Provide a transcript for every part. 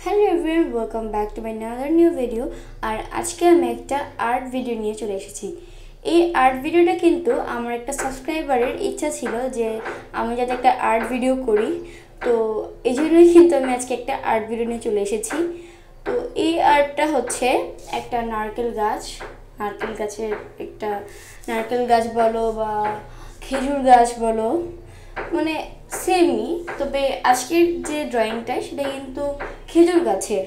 Hello everyone, welcome back to my another new video. আর আজকে আমি একটা আর্ট ভিডিও নিয়ে চলে এসেছি। এই আর্ট ভিডিওটা কিন্তু আমার একটা সাবস্ক্রাইবারের ইচ্ছা ছিল যে আমি যাতে একটা আর্ট ভিডিও করি, তো এই জন্যই কিন্তু আমি আজকে একটা আর্ট ভিডিও নিয়ে চলে এসেছি। তো এই আর্টটা হচ্ছে একটা নারকেল গাছের একটা নারকেল গাছ বলো বা খেজুর গাছ বলো, মানে সেমই। তবে আজকের যে ড্রয়িংটা সেটা কিন্তু খেজুর গাছের।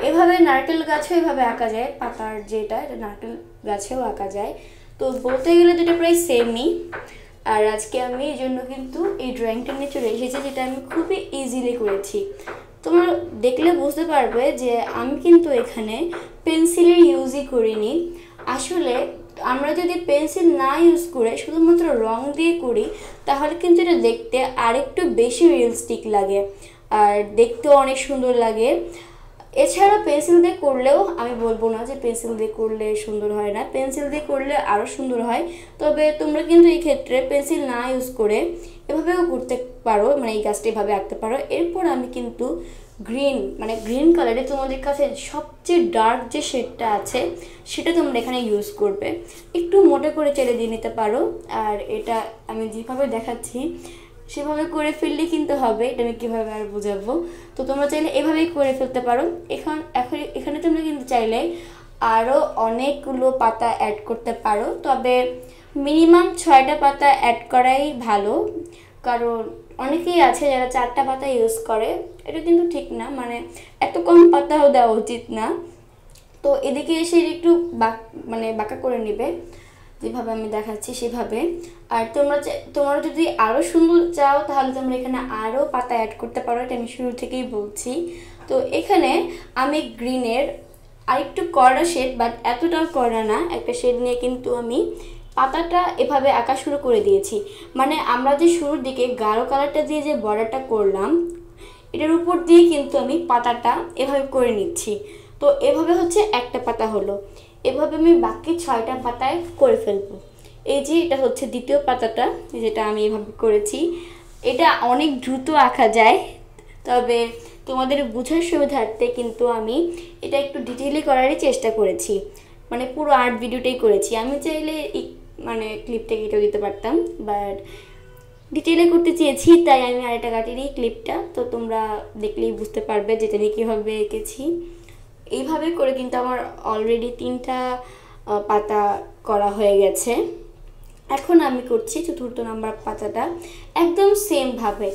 এভাবে নারকেল গাছেও এভাবে আঁকা যায়, পাতার যেটা এটা নারকেল গাছেও আঁকা যায়। তো বলতে গেলে দুটো প্রায় সেমই। আর আজকে আমি এই জন্য কিন্তু এই ড্রয়িংটা নিয়ে চলে এসেছি, যেটা আমি খুবই ইজিলি করেছি। তোমরা দেখলে বুঝতে পারবে যে আমি কিন্তু এখানে পেন্সিলের ইউজই করিনি। আসলে আমরা যদি পেন্সিল না ইউজ করে শুধুমাত্র রং দিয়ে করি তাহলে কিন্তু এটা দেখতে আরেকটু বেশি রিয়েলিস্টিক লাগে আর দেখতেও অনেক সুন্দর লাগে। এছাড়া পেন্সিল দিয়ে করলেও আমি বলবো না যে পেন্সিল দিয়ে করলে সুন্দর হয় না, পেন্সিল দিয়ে করলে আরও সুন্দর হয়। তবে তোমরা কিন্তু এই ক্ষেত্রে পেন্সিল না ইউজ করে এভাবেও করতে পারো, মানে এই গাছটা এভাবে আঁকতে পারো। এরপর আমি কিন্তু গ্রিন কালারে তোমাদের কাছে সবচেয়ে ডার্ক যে শেডটা আছে সেটা তোমরা এখানে ইউজ করবে। একটু মোটা করে চেলে দিয়ে নিতে পারো। আর এটা আমি যেভাবে দেখাচ্ছি সেভাবে করে ফেললে কিন্তু হবে, এটা আমি কীভাবে আর বোঝাবো। তো তোমরা চাইলে এভাবেই করে ফেলতে পারো। এখানে তোমরা কিন্তু চাইলে আরও অনেকগুলো পাতা অ্যাড করতে পারো, তবে মিনিমাম 6টা পাতা অ্যাড করাই ভালো। কারণ অনেকেই আছে যারা 4টা পাতা ইউজ করে, এটা কিন্তু ঠিক না, মানে এত কম পাতাও দেওয়া উচিত না। তো এদিকে এসে একটু বাঁকা করে নেবে যেভাবে আমি দেখাচ্ছি সেভাবে। আর তোমরা যদি আরও সুন্দর চাও তাহলে তোমরা এখানে আরও পাতা অ্যাড করতে পারো, এটা আমি শুরু থেকেই বলছি। তো এখানে আমি গ্রিনের আরেকটু কড়া শেড, বাট এতটাও কড়া না, একটা শেড নিয়ে কিন্তু আমি পাতাটা এভাবে আঁকা শুরু করে দিয়েছি। মানে আমরা যে শুরুর দিকে গাঢ় কালারটা দিয়ে যে বর্ডারটা করলাম এটার উপর দিয়ে কিন্তু আমি পাতাটা এভাবে করে নিচ্ছি। তো এভাবে হচ্ছে একটা পাতা হলো, এভাবে আমি বাকি 6টা পাতায় করে ফেলবো। এই যে এটা হচ্ছে দ্বিতীয় পাতাটা, যেটা আমি এভাবে করেছি। এটা অনেক দ্রুত আঁকা যায়, তবে তোমাদের বোঝার সুবিধার্থে কিন্তু আমি এটা একটু ডিটেইলি করারই চেষ্টা করেছি, মানে পুরো আর্ট ভিডিওটাই করেছি। আমি চাইলে মানে ক্লিপটা কেটে দিতে পারতাম, বাট ডিটেইলে করতে চেয়েছি তাই আমি আরেকটা কাটিয়ে দিই ক্লিপটা। তো তোমরা দেখলেই বুঝতে পারবে যেটা নিয়ে কীভাবে এঁকেছি। এইভাবে করে কিন্তু আমার অলরেডি 3টা পাতা করা হয়ে গেছে। এখন আমি করছি 4র্থ নাম্বার পাতাটা একদম সেমভাবে।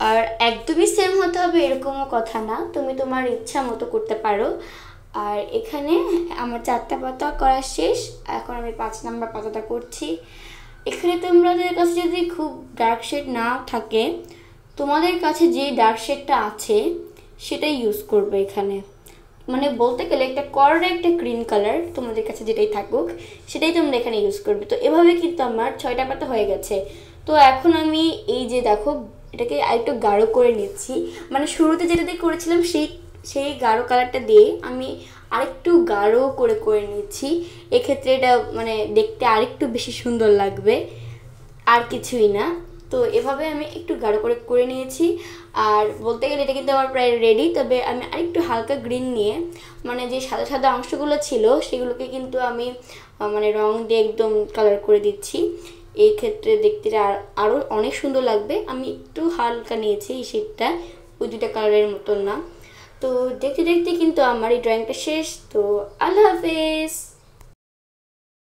আর একদমই সেম হতে হবে এরকমও কথা না, তুমি তোমার ইচ্ছা মতো করতে পারো। আর এখানে আমার 4টা পাতা করা শেষ, এখন আমি 5 নাম্বার পাতাটা করছি। এখানে তোমাদের কাছে যদি খুব ডার্ক শেড না থাকে, তোমাদের কাছে যে ডার্ক শেডটা আছে সেটাই ইউজ করবে এখানে। মানে বলতে গেলে একটা কড়া একটা গ্রিন কালার তোমাদের কাছে যেটাই থাকুক সেটাই তোমরা এখানে ইউজ করবে। তো এভাবে কিন্তু আমার 6টা পাতা হয়ে গেছে। তো এখন আমি এই যে দেখো এটাকে আরেকটু গাঢ় করে নিচ্ছি, মানে শুরুতে যেটা দিয়ে করেছিলাম সেই গাঢ় কালারটা দিয়ে আমি আরেকটু গাঢ় করে করে নিচ্ছি। এক্ষেত্রে এটা মানে দেখতে আরেকটু বেশি সুন্দর লাগবে, আর কিছুই না। তো এভাবে আমি একটু গাঢ় করে করে নিয়েছি। আর বলতে গেলে এটা কিন্তু আমার প্রায় রেডি, তবে আমি আরেকটু হালকা গ্রিন নিয়ে মানে যে সাদা সাদা অংশগুলো ছিল সেগুলোকে কিন্তু আমি মানে রং দিয়ে একদম কালার করে দিচ্ছি। এই ক্ষেত্রে দেখতে আরও অনেক সুন্দর লাগবে। আমি একটু হালকা নিয়েছি এই শেডটা, ওই 2টা কালারের মতন না। তো দেখতে দেখতে কিন্তু আমার এই ড্রয়িংটা শেষ। তো আল্লাহ হাফেজ।